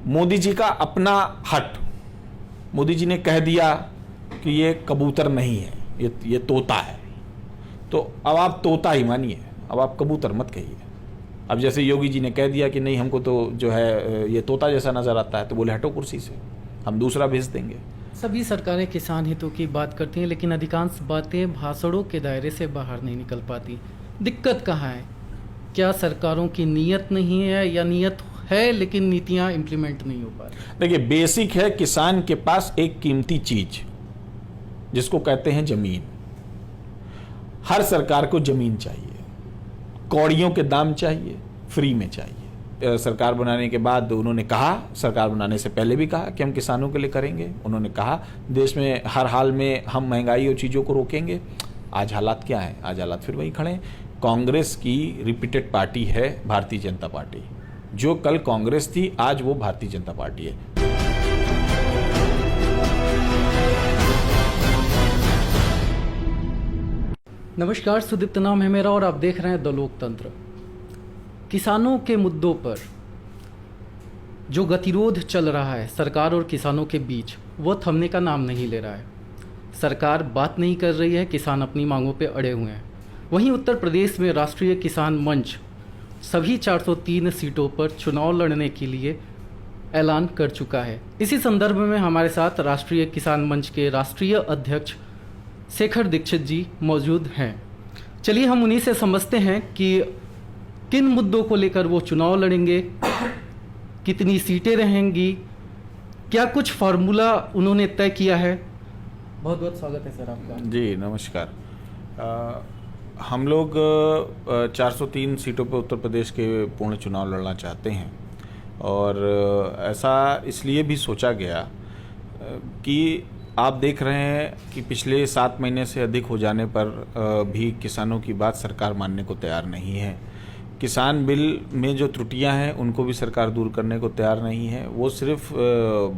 मोदी जी का अपना हट, मोदी जी ने कह दिया कि ये कबूतर नहीं है, ये तोता है, तो अब आप तोता ही मानिए, अब आप कबूतर मत कहिए। अब जैसे योगी जी ने कह दिया कि नहीं हमको तो जो है ये तोता जैसा नजर आता है, तो बोले हटो कुर्सी से, हम दूसरा भेज देंगे। सभी सरकारें किसान हितों की बात करती हैं, लेकिन अधिकांश बातें भाषणों के दायरे से बाहर नहीं निकल पाती। दिक्कत कहाँ है? क्या सरकारों की नीयत नहीं है, या नीयत है लेकिन नीतियाँ इम्प्लीमेंट नहीं हो पा रही? देखिए, बेसिक है किसान के पास एक कीमती चीज जिसको कहते हैं जमीन। हर सरकार को जमीन चाहिए, कौड़ियों के दाम चाहिए, फ्री में चाहिए। सरकार बनाने के बाद उन्होंने कहा, सरकार बनाने से पहले भी कहा कि हम किसानों के लिए करेंगे। उन्होंने कहा देश में हर हाल में हम महंगाई और चीज़ों को रोकेंगे। आज हालात क्या हैं? आज हालात फिर वही खड़े हैं। कांग्रेस की रिपीटेड पार्टी है भारतीय जनता पार्टी। जो कल कांग्रेस थी, आज वो भारतीय जनता पार्टी है। नमस्कार, सुदीप्त नाम है मेरा और आप देख रहे हैं द लोकतंत्र। किसानों के मुद्दों पर जो गतिरोध चल रहा है सरकार और किसानों के बीच, वो थमने का नाम नहीं ले रहा है। सरकार बात नहीं कर रही है, किसान अपनी मांगों पे अड़े हुए हैं। वहीं उत्तर प्रदेश में राष्ट्रीय किसान मंच सभी 403 सीटों पर चुनाव लड़ने के लिए ऐलान कर चुका है। इसी संदर्भ में हमारे साथ राष्ट्रीय किसान मंच के राष्ट्रीय अध्यक्ष शेखर दीक्षित जी मौजूद हैं। चलिए हम उन्हीं से समझते हैं कि किन मुद्दों को लेकर वो चुनाव लड़ेंगे, कितनी सीटें रहेंगी, क्या कुछ फार्मूला उन्होंने तय किया है। बहुत बहुत स्वागत है सर आपका। जी नमस्कार। हम लोग 403 सीटों पर उत्तर प्रदेश के पूर्ण चुनाव लड़ना चाहते हैं, और ऐसा इसलिए भी सोचा गया कि आप देख रहे हैं कि पिछले 7 महीने से अधिक हो जाने पर भी किसानों की बात सरकार मानने को तैयार नहीं है। किसान बिल में जो त्रुटियां हैं उनको भी सरकार दूर करने को तैयार नहीं है। वो सिर्फ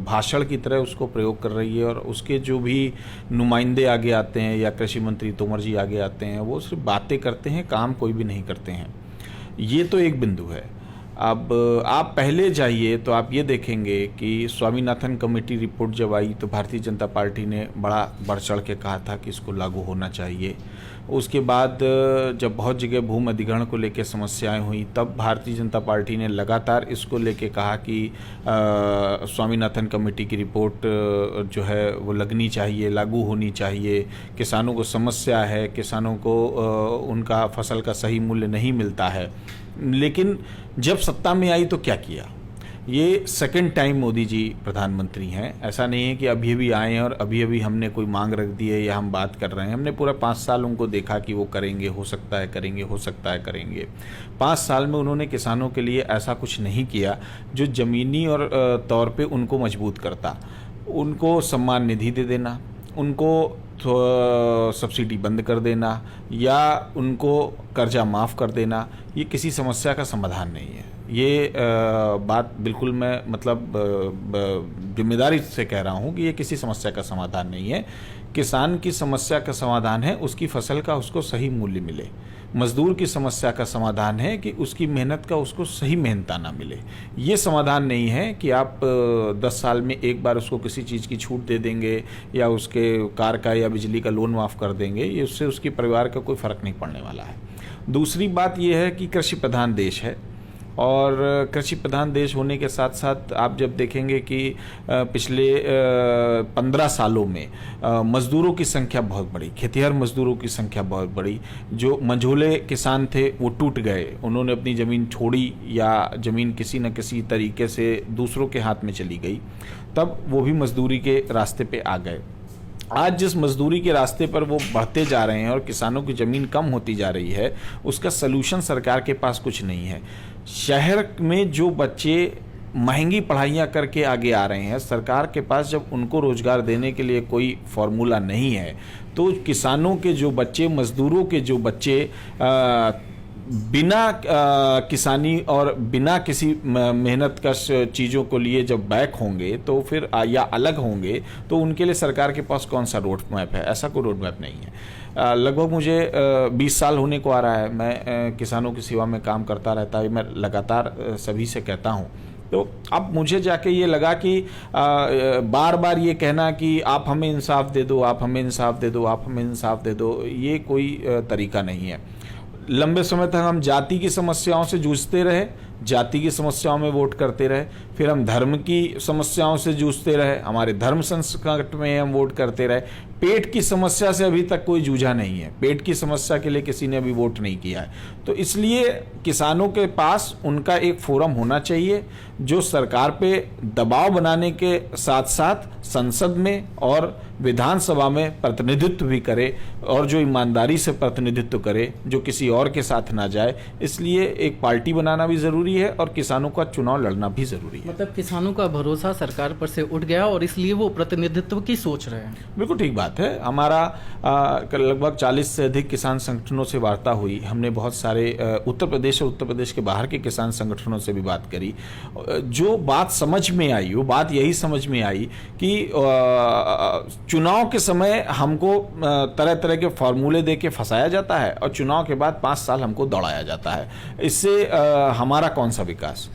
भाषण की तरह उसको प्रयोग कर रही है, और उसके जो भी नुमाइंदे आगे आते हैं या कृषि मंत्री तोमर जी आगे आते हैं, वो सिर्फ बातें करते हैं, काम कोई भी नहीं करते हैं। ये तो एक बिंदु है। अब आप पहले जाइए तो आप ये देखेंगे कि स्वामीनाथन कमेटी रिपोर्ट जब आई तो भारतीय जनता पार्टी ने बड़ा बढ़ चढ़ के कहा था कि इसको लागू होना चाहिए। उसके बाद जब बहुत जगह भूमि अधिग्रहण को लेकर समस्याएं हुई, तब भारतीय जनता पार्टी ने लगातार इसको लेके कहा कि स्वामीनाथन कमेटी की रिपोर्ट जो है वो लगनी चाहिए, लागू होनी चाहिए। किसानों को समस्या है, किसानों को उनका फसल का सही मूल्य नहीं मिलता है। लेकिन जब सत्ता में आई तो क्या किया? ये सेकंड टाइम मोदी जी प्रधानमंत्री हैं। ऐसा नहीं है कि अभी अभी आए हैं और अभी अभी हमने कोई मांग रख दी है या हम बात कर रहे हैं। हमने पूरा 5 साल उनको देखा कि वो करेंगे, हो सकता है करेंगे, हो सकता है करेंगे। 5 साल में उन्होंने किसानों के लिए ऐसा कुछ नहीं किया जो ज़मीनी और तौर पे उनको मजबूत करता। उनको सम्मान निधि दे देना, उनको सब्सिडी बंद कर देना, या उनको कर्जा माफ़ कर देना, ये किसी समस्या का समाधान नहीं है। ये बात बिल्कुल मैं मतलब जिम्मेदारी से कह रहा हूँ कि ये किसी समस्या का समाधान नहीं है। किसान की समस्या का समाधान है उसकी फसल का उसको सही मूल्य मिले। मजदूर की समस्या का समाधान है कि उसकी मेहनत का उसको सही मेहनताना मिले। ये समाधान नहीं है कि आप 10 साल में एक बार उसको किसी चीज़ की छूट दे देंगे या उसके कार का या बिजली का लोन माफ़ कर देंगे। ये उससे उसके परिवार का कोई फ़र्क नहीं पड़ने वाला है। दूसरी बात यह है कि कृषि प्रधान देश है, और कृषि प्रधान देश होने के साथ साथ आप जब देखेंगे कि पिछले 15 सालों में मज़दूरों की संख्या बहुत बढ़ी, खेतिहर मज़दूरों की संख्या बहुत बढ़ी। जो मंझोले किसान थे वो टूट गए, उन्होंने अपनी ज़मीन छोड़ी या ज़मीन किसी न किसी तरीके से दूसरों के हाथ में चली गई, तब वो भी मज़दूरी के रास्ते पे आ गए। आज जिस मजदूरी के रास्ते पर वो बढ़ते जा रहे हैं और किसानों की ज़मीन कम होती जा रही है, उसका सलूशन सरकार के पास कुछ नहीं है। शहर में जो बच्चे महंगी पढ़ाइयाँ करके आगे आ रहे हैं, सरकार के पास जब उनको रोज़गार देने के लिए कोई फार्मूला नहीं है, तो किसानों के जो बच्चे, मज़दूरों के जो बच्चे बिना किसानी और बिना किसी मेहनत का चीज़ों को लिए जब बैक होंगे तो फिर या अलग होंगे, तो उनके लिए सरकार के पास कौन सा रोड मैप है? ऐसा कोई रोड मैप नहीं है। लगभग मुझे 20 साल होने को आ रहा है। मैं किसानों की सेवा में काम करता रहता है। मैं लगातार सभी से कहता हूँ तो अब मुझे जाके ये लगा कि बार बार ये कहना कि आप हमें इंसाफ दे दो, आप हमें इंसाफ दे दो, आप हमें इंसाफ दे दो, ये कोई तरीका नहीं है। लंबे समय तक हम जाति की समस्याओं से जूझते रहे, जाति की समस्याओं में वोट करते रहे, फिर हम धर्म की समस्याओं से जूझते रहे, हमारे धर्म संकट में हम वोट करते रहे। पेट की समस्या से अभी तक कोई जूझा नहीं है, पेट की समस्या के लिए किसी ने अभी वोट नहीं किया है। तो इसलिए किसानों के पास उनका एक फोरम होना चाहिए जो सरकार पे दबाव बनाने के साथ साथ संसद में और विधानसभा में प्रतिनिधित्व भी करे, और जो ईमानदारी से प्रतिनिधित्व करे, जो किसी और के साथ ना जाए। इसलिए एक पार्टी बनाना भी ज़रूरी है और किसानों का चुनाव लड़ना भी ज़रूरी है। मतलब किसानों का भरोसा सरकार पर से उठ गया और इसलिए वो प्रतिनिधित्व की सोच रहे हैं। बिल्कुल ठीक बात है। हमारा लगभग 40 से अधिक किसान संगठनों से वार्ता हुई। हमने बहुत सारे उत्तर प्रदेश और उत्तर प्रदेश के बाहर के किसान संगठनों से भी बात करी। जो बात समझ में आई, वो बात यही समझ में आई कि चुनाव के समय हमको तरह तरह के फॉर्मूले दे के फंसाया जाता है और चुनाव के बाद 5 साल हमको दौड़ाया जाता है। इससे हमारा कौन सा विकास?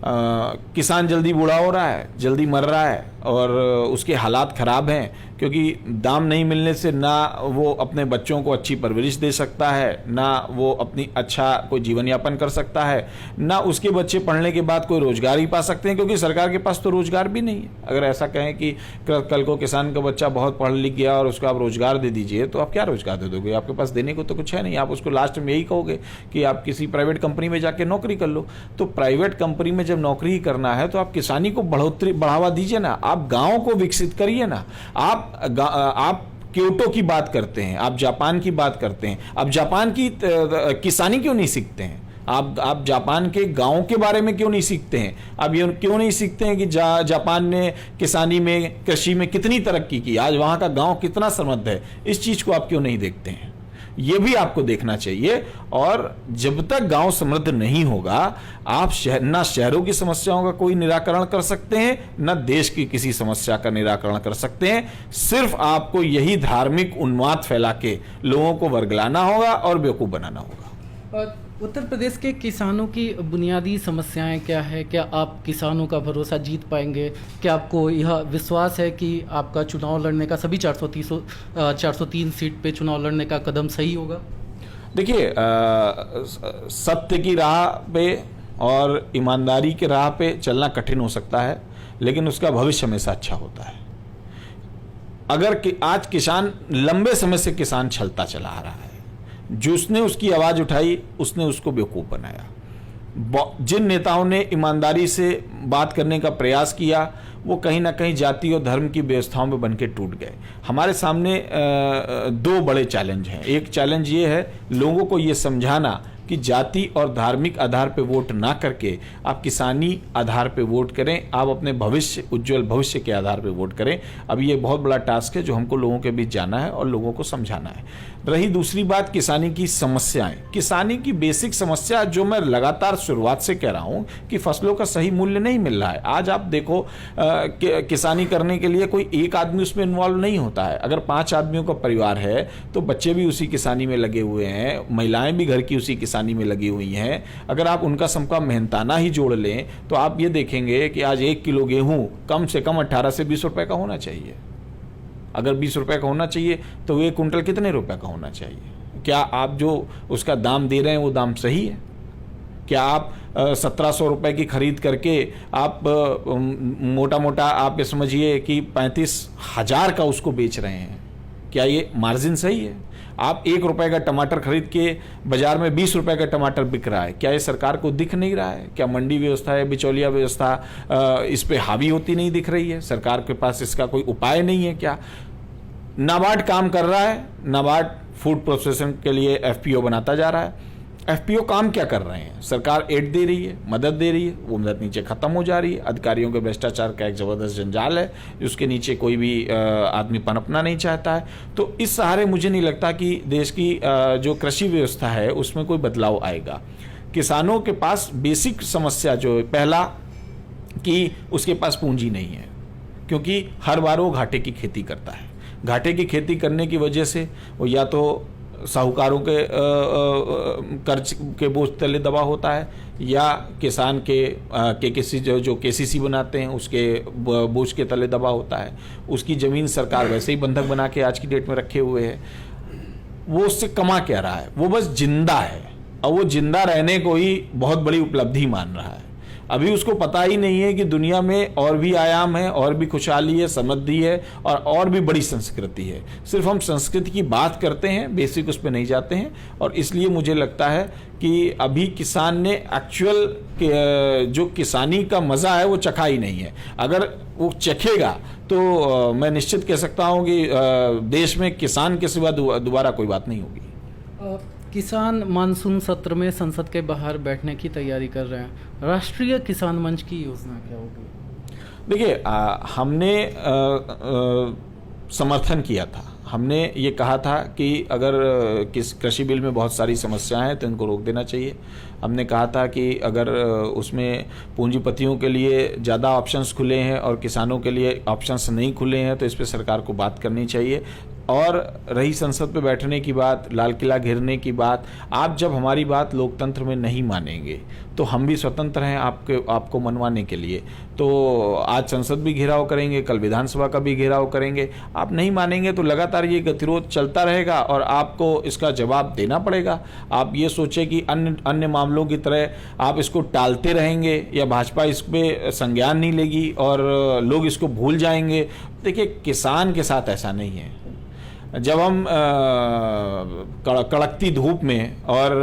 किसान जल्दी बूढ़ा हो रहा है, जल्दी मर रहा है और उसके हालात ख़राब हैं, क्योंकि दाम नहीं मिलने से ना वो अपने बच्चों को अच्छी परवरिश दे सकता है, ना वो अपनी अच्छा कोई जीवन यापन कर सकता है, ना उसके बच्चे पढ़ने के बाद कोई रोजगार ही पा सकते हैं, क्योंकि सरकार के पास तो रोजगार भी नहीं है। अगर ऐसा कहें कि कल को किसान का बच्चा बहुत पढ़ लिख गया और उसको आप रोजगार दे दीजिए, तो आप क्या रोजगार दे दोगे? आपके पास देने को तो कुछ है नहीं। आप उसको लास्ट में यही कहोगे कि आप किसी प्राइवेट कंपनी में जाके नौकरी कर लो। तो प्राइवेट कंपनी में जब नौकरी ही करना है तो आप किसानी को बढ़ावा दीजिए ना, आप गाँव को विकसित करिए ना। आप क्योटो की बात करते हैं, आप जापान की बात करते हैं, आप जापान की किसानी क्यों नहीं सीखते हैं? आप जापान के गांव के बारे में क्यों नहीं सीखते हैं? आप ये क्यों नहीं सीखते हैं कि जापान ने किसानी में, कृषि में कितनी तरक्की की, आज वहां का गांव कितना समृद्ध है? इस चीज को आप क्यों नहीं देखते हैं? ये भी आपको देखना चाहिए। और जब तक गांव समृद्ध नहीं होगा, आप ना शहरों की समस्याओं का कोई निराकरण कर सकते हैं, ना देश की किसी समस्या का निराकरण कर सकते हैं। सिर्फ आपको यही धार्मिक उन्माद फैला के लोगों को वर्गलाना होगा और बेवकूफ बनाना होगा। और उत्तर प्रदेश के किसानों की बुनियादी समस्याएं क्या है? क्या आप किसानों का भरोसा जीत पाएंगे? क्या आपको यह विश्वास है कि आपका चुनाव लड़ने का, सभी 403 सीट पे चुनाव लड़ने का कदम सही होगा? देखिए, सत्य की राह पे और ईमानदारी के राह पे चलना कठिन हो सकता है, लेकिन उसका भविष्य हमेशा अच्छा होता है। अगर आज किसान, लंबे समय से किसान छलता चला आ रहा है, जिसने उसकी आवाज़ उठाई उसने उसको बेवकूफ़ बनाया। जिन नेताओं ने ईमानदारी से बात करने का प्रयास किया, वो कहीं ना कहीं जाति और धर्म की व्यवस्थाओं में बनके टूट गए। हमारे सामने 2 बड़े चैलेंज हैं। एक चैलेंज ये है लोगों को ये समझाना कि जाति और धार्मिक आधार पे वोट ना करके आप किसानी आधार पे वोट करें, आप अपने भविष्य, उज्जवल भविष्य के आधार पे वोट करें। अब ये बहुत बड़ा टास्क है जो हमको लोगों के बीच जाना है और लोगों को समझाना है। रही दूसरी बात किसानी की समस्याएं, किसानी की बेसिक समस्या जो मैं लगातार शुरुआत से कह रहा हूं कि फसलों का सही मूल्य नहीं मिल रहा है। आज आप देखो किसानी करने के लिए कोई एक आदमी उसमें इन्वॉल्व नहीं होता है। अगर 5 आदमियों का परिवार है तो बच्चे भी उसी किसानी में लगे हुए हैं, महिलाएं भी घर की उसी किसानी में लगी हुई हैं। अगर आप उनका सबका मेहनताना ही जोड़ लें तो आप ये देखेंगे कि आज 1 किलो गेहूं कम से कम 18 से 20 रुपए का होना चाहिए। अगर 20 रुपए का होना चाहिए तो 1 कुंटल कितने रुपए का होना चाहिए? क्या आप जो उसका दाम दे रहे हैं वो दाम सही है? क्या आप 1700 रुपए की खरीद करके आप मोटा मोटा आप ये समझिए कि 35,000 का उसको बेच रहे हैं? क्या ये मार्जिन सही है? आप 1 रुपए का टमाटर खरीद के बाजार में 20 रुपए का टमाटर बिक रहा है। क्या ये सरकार को दिख नहीं रहा है? क्या मंडी व्यवस्था है, बिचौलिया व्यवस्था इस पे हावी होती नहीं दिख रही है? सरकार के पास इसका कोई उपाय नहीं है क्या? नाबार्ड काम कर रहा है, नाबार्ड फूड प्रोसेसिंग के लिए FPO बनाता जा रहा है। FPO काम क्या कर रहे हैं? सरकार एड दे रही है, मदद दे रही है, वो मदद नीचे खत्म हो जा रही है। अधिकारियों के भ्रष्टाचार का एक जबरदस्त जंजाल है, उसके नीचे कोई भी आदमी पनपना नहीं चाहता है। तो इस सहारे मुझे नहीं लगता कि देश की जो कृषि व्यवस्था है उसमें कोई बदलाव आएगा। किसानों के पास बेसिक समस्या जो है, पहला कि उसके पास पूंजी नहीं है, क्योंकि हर बार वो घाटे की खेती करता है। घाटे की खेती करने की वजह से वो या तो साहूकारों के कर्ज के बोझ तले दबा होता है, या किसान के किसी जो केसीसी बनाते हैं उसके बोझ के तले दबा होता है। उसकी ज़मीन सरकार वैसे ही बंधक बना के आज की डेट में रखे हुए है। वो उससे कमा क्या रहा है? वो बस जिंदा है, और वो जिंदा रहने को ही बहुत बड़ी उपलब्धि मान रहा है। अभी उसको पता ही नहीं है कि दुनिया में और भी आयाम है, और भी खुशहाली है, समृद्धि है, और भी बड़ी संस्कृति है। सिर्फ हम संस्कृति की बात करते हैं, बेसिक उस पर नहीं जाते हैं। और इसलिए मुझे लगता है कि अभी किसान ने एक्चुअल जो किसानी का मज़ा है वो चखा ही नहीं है। अगर वो चखेगा तो मैं निश्चित कह सकता हूँ कि देश में किसान के सिवा दोबारा कोई बात नहीं होगी। किसान मानसून सत्र में संसद के बाहर बैठने की तैयारी कर रहे हैं। राष्ट्रीय किसान मंच की योजना क्या होगी? देखिए, हमने समर्थन किया था। हमने ये कहा था कि अगर किस कृषि बिल में बहुत सारी समस्याएं हैं तो इनको रोक देना चाहिए। हमने कहा था कि अगर उसमें पूंजीपतियों के लिए ज़्यादा ऑप्शंस खुले हैं और किसानों के लिए ऑप्शंस नहीं खुले हैं तो इस पर सरकार को बात करनी चाहिए। और रही संसद पे बैठने की बात, लाल किला घेरने की बात, आप जब हमारी बात लोकतंत्र में नहीं मानेंगे तो हम भी स्वतंत्र हैं आपको मनवाने के लिए। तो आज संसद भी घेराव करेंगे, कल विधानसभा का भी घेराव करेंगे। आप नहीं मानेंगे तो लगातार ये गतिरोध चलता रहेगा और आपको इसका जवाब देना पड़ेगा। आप ये सोचें कि अन्य मामलों की तरह आप इसको टालते रहेंगे या भाजपा इस पर संज्ञान नहीं लेगी और लोग इसको भूल जाएंगे। देखिए, किसान के साथ ऐसा नहीं है। जब हम कड़कती धूप में और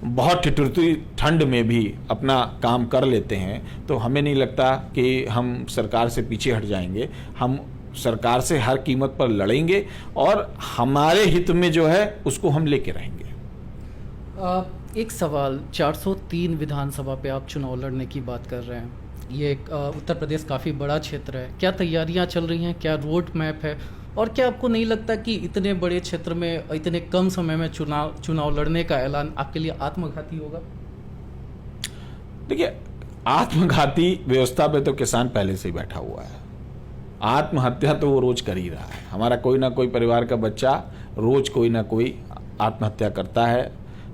बहुत ठिठुरती ठंड में भी अपना काम कर लेते हैं तो हमें नहीं लगता कि हम सरकार से पीछे हट जाएंगे। हम सरकार से हर कीमत पर लड़ेंगे और हमारे हित में जो है उसको हम लेके रहेंगे। एक सवाल, 403 विधानसभा पे आप चुनाव लड़ने की बात कर रहे हैं। ये उत्तर प्रदेश काफ़ी बड़ा क्षेत्र है। क्या तैयारियां चल रही हैं? क्या रोड मैप है? और क्या आपको नहीं लगता कि इतने बड़े क्षेत्र में इतने कम समय में चुनाव लड़ने का ऐलान आपके लिए आत्मघाती होगा? देखिए, आत्मघाती व्यवस्था पे तो किसान पहले से ही बैठा हुआ है। आत्महत्या तो वो रोज कर ही रहा है। हमारा कोई ना कोई परिवार का बच्चा रोज कोई ना कोई आत्महत्या करता है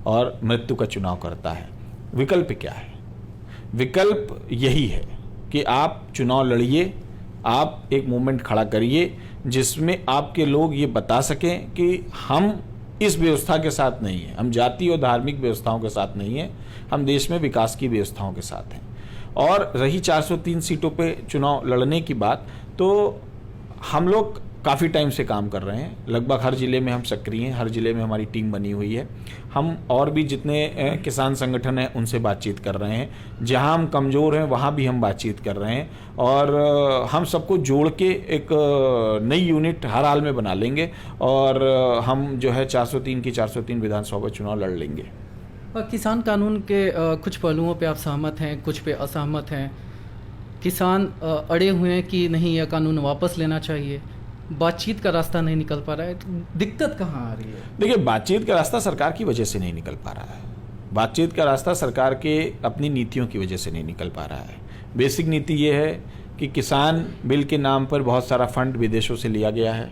और मृत्यु का चुनाव करता है। विकल्प क्या है? विकल्प यही है कि आप चुनाव लड़िए, आप एक मूवमेंट खड़ा करिए जिसमें आपके लोग ये बता सकें कि हम इस व्यवस्था के साथ नहीं हैं, हम जाति और धार्मिक व्यवस्थाओं के साथ नहीं हैं, हम देश में विकास की व्यवस्थाओं के साथ हैं। और रही 403 सीटों पे चुनाव लड़ने की बात, तो हम लोग काफ़ी टाइम से काम कर रहे हैं। लगभग हर ज़िले में हम सक्रिय हैं, हर ज़िले में हमारी टीम बनी हुई है। हम और भी जितने किसान संगठन हैं उनसे बातचीत कर रहे हैं। जहां हम कमज़ोर हैं वहां भी हम बातचीत कर रहे हैं और हम सबको जोड़ के एक नई यूनिट हर हाल में बना लेंगे और हम जो है 403 की 403 विधानसभा चुनाव लड़ लेंगे। किसान कानून के कुछ पहलुओं पे आप सहमत हैं, कुछ पे असहमत हैं। किसान अड़े हुए हैं कि नहीं, यह कानून वापस लेना चाहिए। बातचीत का रास्ता नहीं निकल पा रहा है, तो दिक्कत कहाँ आ रही है? देखिए, बातचीत का रास्ता सरकार की वजह से नहीं निकल पा रहा है। बातचीत का रास्ता सरकार के अपनी नीतियों की वजह से नहीं निकल पा रहा है। बेसिक नीति ये है कि किसान बिल के नाम पर बहुत सारा फंड विदेशों से लिया गया है।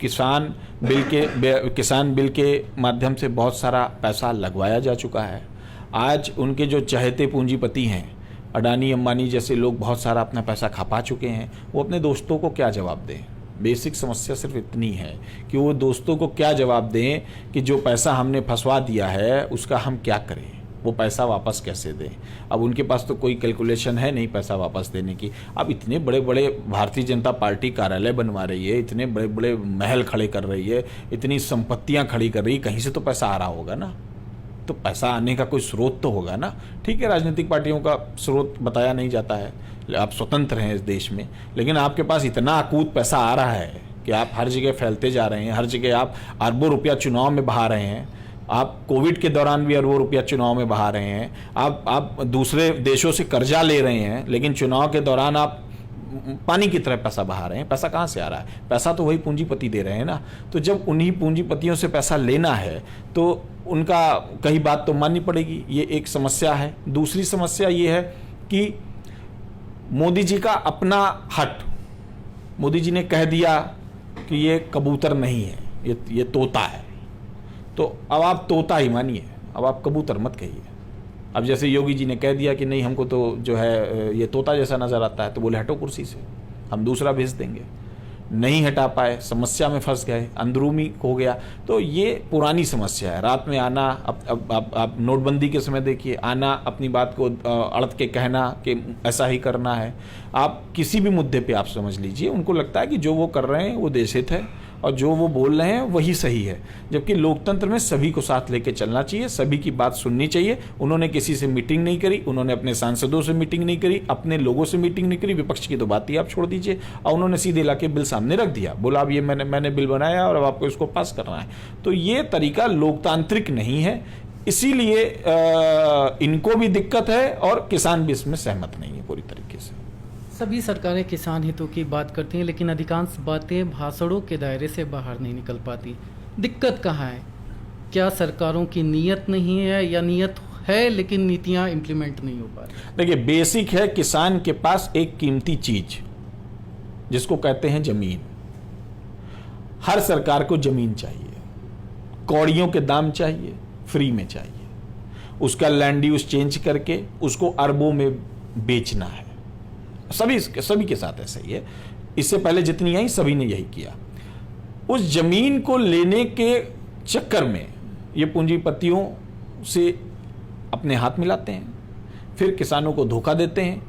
किसान बिल के माध्यम से बहुत सारा पैसा लगवाया जा चुका है। आज उनके जो चहेते पूंजीपति हैं, अडानी अंबानी जैसे लोग बहुत सारा अपना पैसा खपा चुके हैं। वो अपने दोस्तों को क्या जवाब दें? बेसिक समस्या सिर्फ इतनी है कि वो दोस्तों को क्या जवाब दें कि जो पैसा हमने फंसवा दिया है उसका हम क्या करें, वो पैसा वापस कैसे दें। अब उनके पास तो कोई कैलकुलेशन है नहीं पैसा वापस देने की। अब इतने बड़े बड़े भारतीय जनता पार्टी कार्यालय बनवा रही है, इतने बड़े बड़े महल खड़े कर रही है, इतनी संपत्तियां खड़ी कर रही है, कहीं से तो पैसा आ रहा होगा ना। तो पैसा आने का कोई स्रोत तो होगा ना। ठीक है, राजनीतिक पार्टियों का स्रोत बताया नहीं जाता है, आप स्वतंत्र हैं इस देश में, लेकिन आपके पास इतना अकूत पैसा आ रहा है कि आप हर जगह फैलते जा रहे हैं। हर जगह आप अरबों रुपया चुनाव में बहा रहे हैं। आप कोविड के दौरान भी अरबों रुपया चुनाव में बहा रहे हैं। आप दूसरे देशों से कर्जा ले रहे हैं, लेकिन चुनाव के दौरान आप पानी की तरह पैसा बहा रहे हैं। पैसा कहाँ से आ रहा है? पैसा तो वही पूंजीपति दे रहे हैं ना। तो जब उन्हीं पूंजीपतियों से पैसा लेना है तो उनका कहीं बात तो माननी पड़ेगी। ये एक समस्या है। दूसरी समस्या ये है कि मोदी जी का अपना हट, मोदी जी ने कह दिया कि ये कबूतर नहीं है, ये तोता है। तो अब आप तोता ही मानिए, अब आप कबूतर मत कहिए। अब जैसे योगी जी ने कह दिया कि नहीं हमको तो जो है ये तोता जैसा नज़र आता है, तो बोले हटो कुर्सी से, हम दूसरा भेज देंगे। नहीं हटा पाए, समस्या में फंस गए, अंदरूनी हो गया। तो ये पुरानी समस्या है। रात में आना, अब आप नोटबंदी के समय देखिए, आना, अपनी बात को अड़क के कहना कि ऐसा ही करना है। आप किसी भी मुद्दे पे आप समझ लीजिए, उनको लगता है कि जो वो कर रहे हैं वो देशहित है और जो वो बोल रहे हैं वही सही है, जबकि लोकतंत्र में सभी को साथ लेके चलना चाहिए, सभी की बात सुननी चाहिए। उन्होंने किसी से मीटिंग नहीं करी, उन्होंने अपने सांसदों से मीटिंग नहीं करी, अपने लोगों से मीटिंग नहीं करी, विपक्ष की तो बात ही आप छोड़ दीजिए, और उन्होंने सीधे लाके बिल सामने रख दिया, बोला अब ये मैंने बिल बनाया और अब आपको इसको पास करना है। तो ये तरीका लोकतांत्रिक नहीं है, इसीलिए इनको भी दिक्कत है और किसान भी इसमें सहमत नहीं है पूरी तरीके से। सभी सरकारें किसान हितों की बात करती हैं, लेकिन अधिकांश बातें भाषणों के दायरे से बाहर नहीं निकल पाती। दिक्कत कहाँ है? क्या सरकारों की नीयत नहीं है, या नीयत है लेकिन नीतियाँ इम्प्लीमेंट नहीं हो पा रही? देखिए, बेसिक है, किसान के पास एक कीमती चीज जिसको कहते हैं जमीन। हर सरकार को जमीन चाहिए, कौड़ियों के दाम चाहिए, फ्री में चाहिए, उसका लैंड यूज चेंज करके उसको अरबों में बेचना है। सभी के साथ ऐसा ही है, इससे पहले जितनी आई सभी ने यही किया। उस जमीन को लेने के चक्कर में ये पूंजीपतियों से अपने हाथ मिलाते हैं, फिर किसानों को धोखा देते हैं,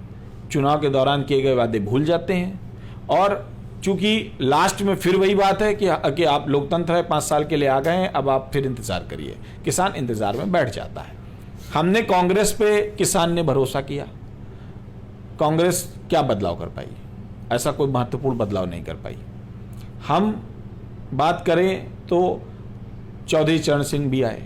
चुनाव के दौरान किए गए वादे भूल जाते हैं, और चूंकि लास्ट में फिर वही बात है कि आप लोकतंत्र है, 5 साल के लिए आ गए हैं, अब आप फिर इंतजार करिए। किसान इंतजार में बैठ जाता है। हमने कांग्रेस पे किसान ने भरोसा किया, कांग्रेस क्या बदलाव कर पाई? ऐसा कोई महत्वपूर्ण बदलाव नहीं कर पाई। हम बात करें तो चौधरी चरण सिंह भी आए,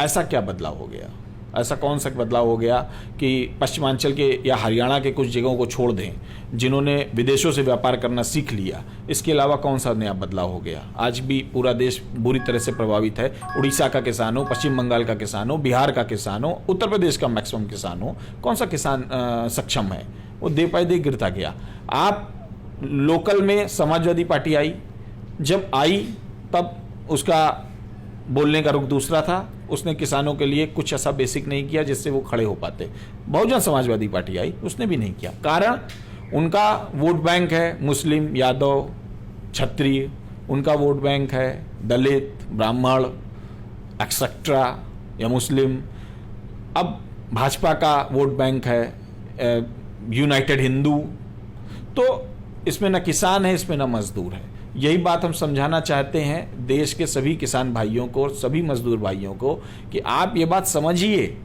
ऐसा क्या बदलाव हो गया? ऐसा कौन सा बदलाव हो गया कि पश्चिमांचल के या हरियाणा के कुछ जगहों को छोड़ दें जिन्होंने विदेशों से व्यापार करना सीख लिया? इसके अलावा कौन सा नया बदलाव हो गया? आज भी पूरा देश बुरी तरह से प्रभावित है। उड़ीसा का किसान हो, पश्चिम बंगाल का किसान हो, बिहार का किसान हो, उत्तर प्रदेश का मैक्सिमम किसान हो, कौन सा किसान सक्षम है? वो दे पाए दे गिरता गया। आप लोकल में समाजवादी पार्टी आई, जब आई तब उसका बोलने का रुख दूसरा था, उसने किसानों के लिए कुछ ऐसा बेसिक नहीं किया जिससे वो खड़े हो पाते। बहुजन समाजवादी पार्टी आई, उसने भी नहीं किया। कारण उनका वोट बैंक है मुस्लिम, यादव, क्षत्रिय, उनका वोट बैंक है दलित, ब्राह्मण, एक्सेट्रा या मुस्लिम। अब भाजपा का वोट बैंक है यूनाइटेड हिंदू। तो इसमें ना किसान है, इसमें ना मजदूर है। यही बात हम समझाना चाहते हैं देश के सभी किसान भाइयों को, सभी मजदूर भाइयों को, कि आप ये बात समझिए,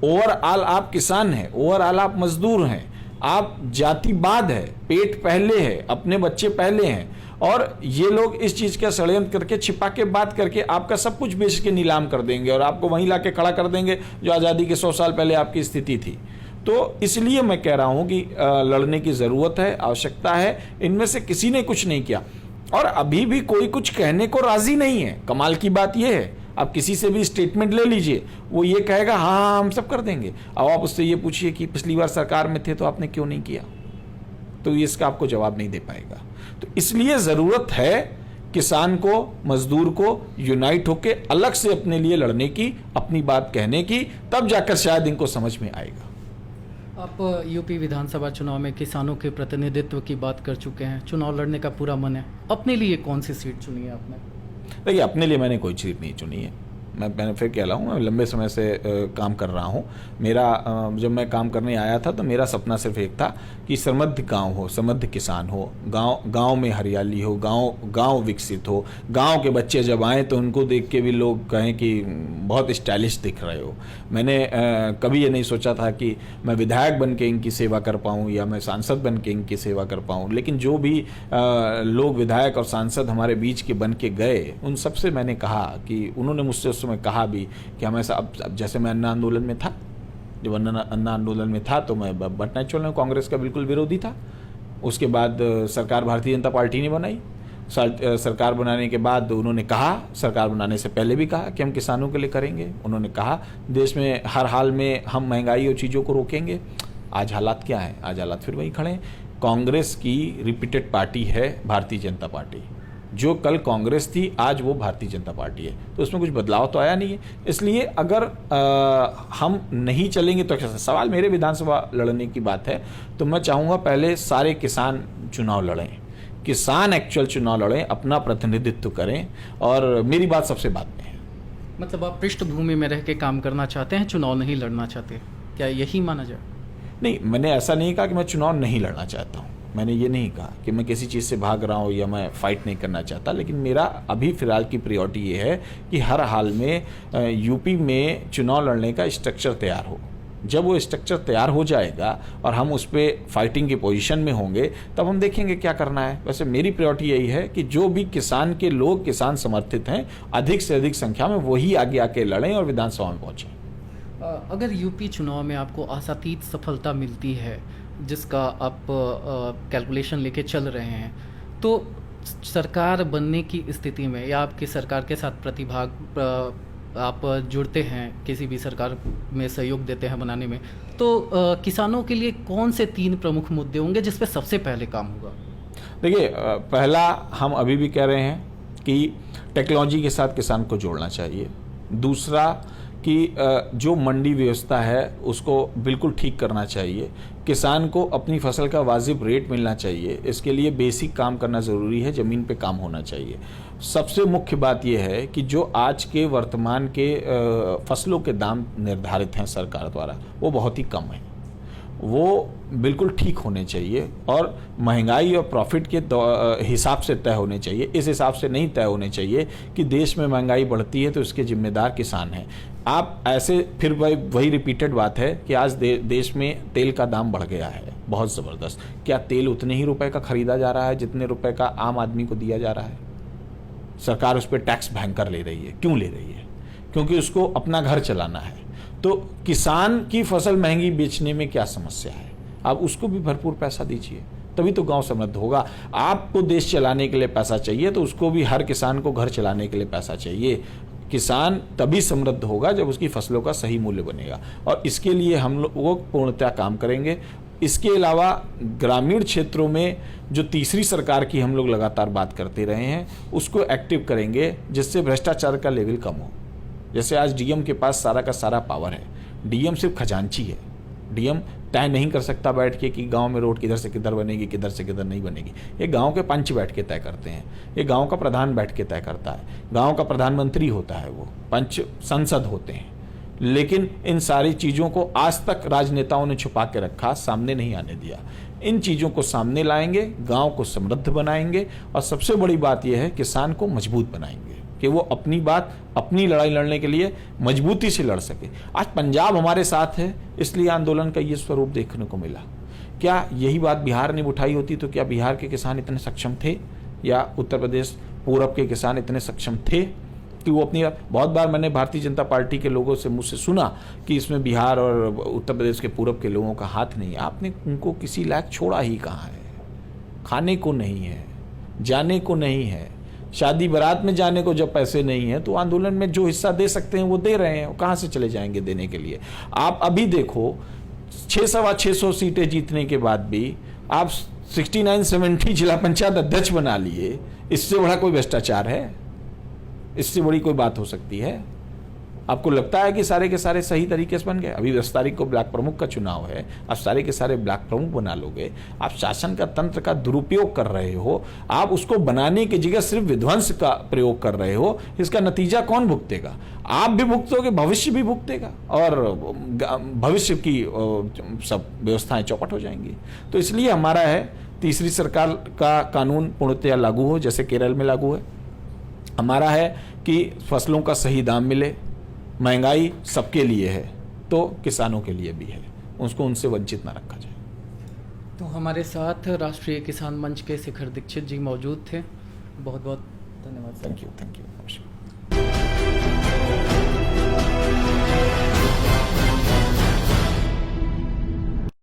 ओवरऑल आप किसान हैं, ओवरऑल आप मजदूर हैं, आप जातिवाद है, पेट पहले है, अपने बच्चे पहले हैं, और ये लोग इस चीज का षड्यंत्र करके, छिपा के बात करके आपका सब कुछ बेच के नीलाम कर देंगे और आपको वहीं लाके खड़ा कर देंगे जो आज़ादी के 100 साल पहले आपकी स्थिति थी। तो इसलिए मैं कह रहा हूं कि लड़ने की जरूरत है, आवश्यकता है। इनमें से किसी ने कुछ नहीं किया और अभी भी कोई कुछ कहने को राजी नहीं है। कमाल की बात यह है, आप किसी से भी स्टेटमेंट ले लीजिए, वो ये कहेगा हाँ हम सब कर देंगे। अब आप उससे ये पूछिए कि पिछली बार सरकार में थे तो आपने क्यों नहीं किया, तो ये इसका आपको जवाब नहीं दे पाएगा। तो इसलिए जरूरत है किसान को, मजदूर को यूनाइट होकर अलग से अपने लिए लड़ने की, अपनी बात कहने की, तब जाकर शायद इनको समझ में आएगा। आप यूपी विधानसभा चुनाव में किसानों के प्रतिनिधित्व की बात कर चुके हैं, चुनाव लड़ने का पूरा मन है। अपने लिए कौन सी सीट चुनी है आपने? देखिए, अपने लिए मैंने कोई सीट नहीं चुनी है। मैंने फिर कह रहा हूँ, मैं लंबे समय से काम कर रहा हूँ। मेरा जब मैं काम करने आया था तो मेरा सपना सिर्फ एक था कि समृद्ध गांव हो, समृद्ध किसान हो, गांव में हरियाली हो, गांव विकसित हो, गांव के बच्चे जब आएँ तो उनको देख के भी लोग कहें कि बहुत स्टाइलिश दिख रहे हो। मैंने कभी ये नहीं सोचा था कि मैं विधायक बन के इनकी सेवा कर पाऊँ या मैं सांसद बन के इनकी सेवा कर पाऊँ, लेकिन जो भी लोग विधायक और सांसद हमारे बीच के बन के गए, उन सबसे मैंने कहा कि उन्होंने मुझसे उस समय कहा भी कि हम ऐसा, अब जैसे मैं अन्ना आंदोलन में था, जब अन्ना आंदोलन में था तो मैं बट नेचुरल में कांग्रेस का बिल्कुल विरोधी था। उसके बाद सरकार भारतीय जनता पार्टी ने बनाई। सरकार बनाने के बाद उन्होंने कहा, सरकार बनाने से पहले भी कहा कि हम किसानों के लिए करेंगे। उन्होंने कहा देश में हर हाल में हम महंगाई और चीज़ों को रोकेंगे। आज हालात क्या हैं? आज हालात फिर वही खड़े हैं। कांग्रेस की रिपीटेड पार्टी है भारतीय जनता पार्टी। जो कल कांग्रेस थी आज वो भारतीय जनता पार्टी है, तो उसमें कुछ बदलाव तो आया नहीं है। इसलिए अगर हम नहीं चलेंगे तो अच्छा। सवाल मेरे विधानसभा लड़ने की बात है तो मैं चाहूँगा पहले सारे किसान चुनाव लड़ें, किसान एक्चुअल चुनाव लड़ें, अपना प्रतिनिधित्व करें, और मेरी बात सबसे बाद में है। मतलब आप पृष्ठभूमि में रह के काम करना चाहते हैं, चुनाव नहीं लड़ना चाहते, क्या यही माना जाए? नहीं, मैंने ऐसा नहीं कहा कि मैं चुनाव नहीं लड़ना चाहता हूँ, मैंने ये नहीं कहा कि मैं किसी चीज़ से भाग रहा हूँ या मैं फाइट नहीं करना चाहता, लेकिन मेरा अभी फ़िलहाल की प्रायोरिटी ये है कि हर हाल में यूपी में चुनाव लड़ने का स्ट्रक्चर तैयार हो। जब वो स्ट्रक्चर तैयार हो जाएगा और हम उस पर फाइटिंग की पोजीशन में होंगे तब हम देखेंगे क्या करना है। वैसे मेरी प्रायोरिटी यही है कि जो भी किसान के लोग, किसान समर्थित हैं, अधिक से अधिक संख्या में वही आगे आके लड़ें और विधानसभा में पहुँचें। अगर यूपी चुनाव में आपको आशातीत सफलता मिलती है, जिसका आप कैलकुलेशन लेके चल रहे हैं, तो सरकार बनने की स्थिति में या आपकी सरकार के साथ प्रतिभाग आप जुड़ते हैं, किसी भी सरकार में सहयोग देते हैं बनाने में, तो किसानों के लिए कौन से 3 प्रमुख मुद्दे होंगे जिस पे सबसे पहले काम होगा? देखिए, पहला हम अभी भी कह रहे हैं कि टेक्नोलॉजी के साथ किसान को जोड़ना चाहिए। दूसरा कि जो मंडी व्यवस्था है उसको बिल्कुल ठीक करना चाहिए। किसान को अपनी फसल का वाजिब रेट मिलना चाहिए, इसके लिए बेसिक काम करना ज़रूरी है, ज़मीन पे काम होना चाहिए। सबसे मुख्य बात यह है कि जो आज के वर्तमान के फसलों के दाम निर्धारित हैं सरकार द्वारा, वो बहुत ही कम है, वो बिल्कुल ठीक होने चाहिए और महंगाई और प्रॉफिट के हिसाब से तय होने चाहिए। इस हिसाब से नहीं तय होने चाहिए कि देश में महंगाई बढ़ती है तो इसके जिम्मेदार किसान हैं। आप ऐसे फिर वही रिपीटेड बात है कि आज देश में तेल का दाम बढ़ गया है बहुत ज़बरदस्त। क्या तेल उतने ही रुपए का खरीदा जा रहा है जितने रुपए का आम आदमी को दिया जा रहा है? सरकार उस पर टैक्स भयंकर ले रही है। क्यों ले रही है? क्योंकि उसको अपना घर चलाना है। तो किसान की फसल महंगी बेचने में क्या समस्या है? आप उसको भी भरपूर पैसा दीजिए, तभी तो गांव समृद्ध होगा। आपको देश चलाने के लिए पैसा चाहिए तो उसको भी, हर किसान को घर चलाने के लिए पैसा चाहिए। किसान तभी समृद्ध होगा जब उसकी फसलों का सही मूल्य बनेगा, और इसके लिए हम लोग पूर्णतः काम करेंगे। इसके अलावा ग्रामीण क्षेत्रों में जो तीसरी सरकार की हम लोग लगातार बात करते रहे हैं उसको एक्टिव करेंगे, जिससे भ्रष्टाचार का लेवल कम हो। जैसे आज डीएम के पास सारा का सारा पावर है, डीएम सिर्फ खजांची है। डीएम तय नहीं कर सकता बैठ के कि गांव में रोड किधर से किधर बनेगी, किधर से किधर नहीं बनेगी। ये गांव के पंच बैठ के तय करते हैं, ये गांव का प्रधान बैठ के तय करता है, गांव का प्रधानमंत्री होता है, वो पंच संसद होते हैं। लेकिन इन सारी चीज़ों को आज तक राजनेताओं ने छुपा के रखा, सामने नहीं आने दिया। इन चीज़ों को सामने लाएंगे, गांव को समृद्ध बनाएंगे, और सबसे बड़ी बात यह है किसान को मजबूत बनाएंगे कि वो अपनी बात, अपनी लड़ाई लड़ने के लिए मजबूती से लड़ सके। आज पंजाब हमारे साथ है, इसलिए आंदोलन का ये स्वरूप देखने को मिला। क्या यही बात बिहार ने उठाई होती तो क्या बिहार के किसान इतने सक्षम थे, या उत्तर प्रदेश पूरब के किसान इतने सक्षम थे कि वो अपनी, बहुत बार मैंने भारतीय जनता पार्टी के लोगों से मुझसे सुना कि इसमें बिहार और उत्तर प्रदेश के पूरब के लोगों का हाथ नहीं है। आपने उनको किसी लायक छोड़ा ही कहाँ है? खाने को नहीं है, जाने को नहीं है, शादी बारात में जाने को जब पैसे नहीं है तो आंदोलन में जो हिस्सा दे सकते हैं वो दे रहे हैं, कहाँ से चले जाएंगे देने के लिए? आप अभी देखो 600 सीटें जीतने के बाद भी आप 69-70 जिला पंचायत अध्यक्ष बना लिए। इससे बड़ा कोई भ्रष्टाचार है? इससे बड़ी कोई बात हो सकती है? आपको लगता है कि सारे के सारे सही तरीके से बन गए? अभी 10 तारीख को ब्लॉक प्रमुख का चुनाव है, आप सारे के सारे ब्लॉक प्रमुख बना लोगे। आप शासन का तंत्र का दुरुपयोग कर रहे हो, आप उसको बनाने की जगह सिर्फ विध्वंस का प्रयोग कर रहे हो। इसका नतीजा कौन भुगतेगा? आप भी भुगतोगे, भविष्य भी भुगतेगा, और भविष्य की सब व्यवस्थाएं चौपट हो जाएंगी। तो इसलिए हमारा है तीसरी सरकार का कानून पूर्णतया लागू हो, जैसे केरल में लागू है। हमारा है कि फसलों का सही दाम मिले। महंगाई सबके लिए है तो किसानों के लिए भी है, उसको उनसे वंचित ना रखा जाए। तो हमारे साथ राष्ट्रीय किसान मंच के शिखर दीक्षित जी मौजूद थे। बहुत बहुत धन्यवाद। Thank you.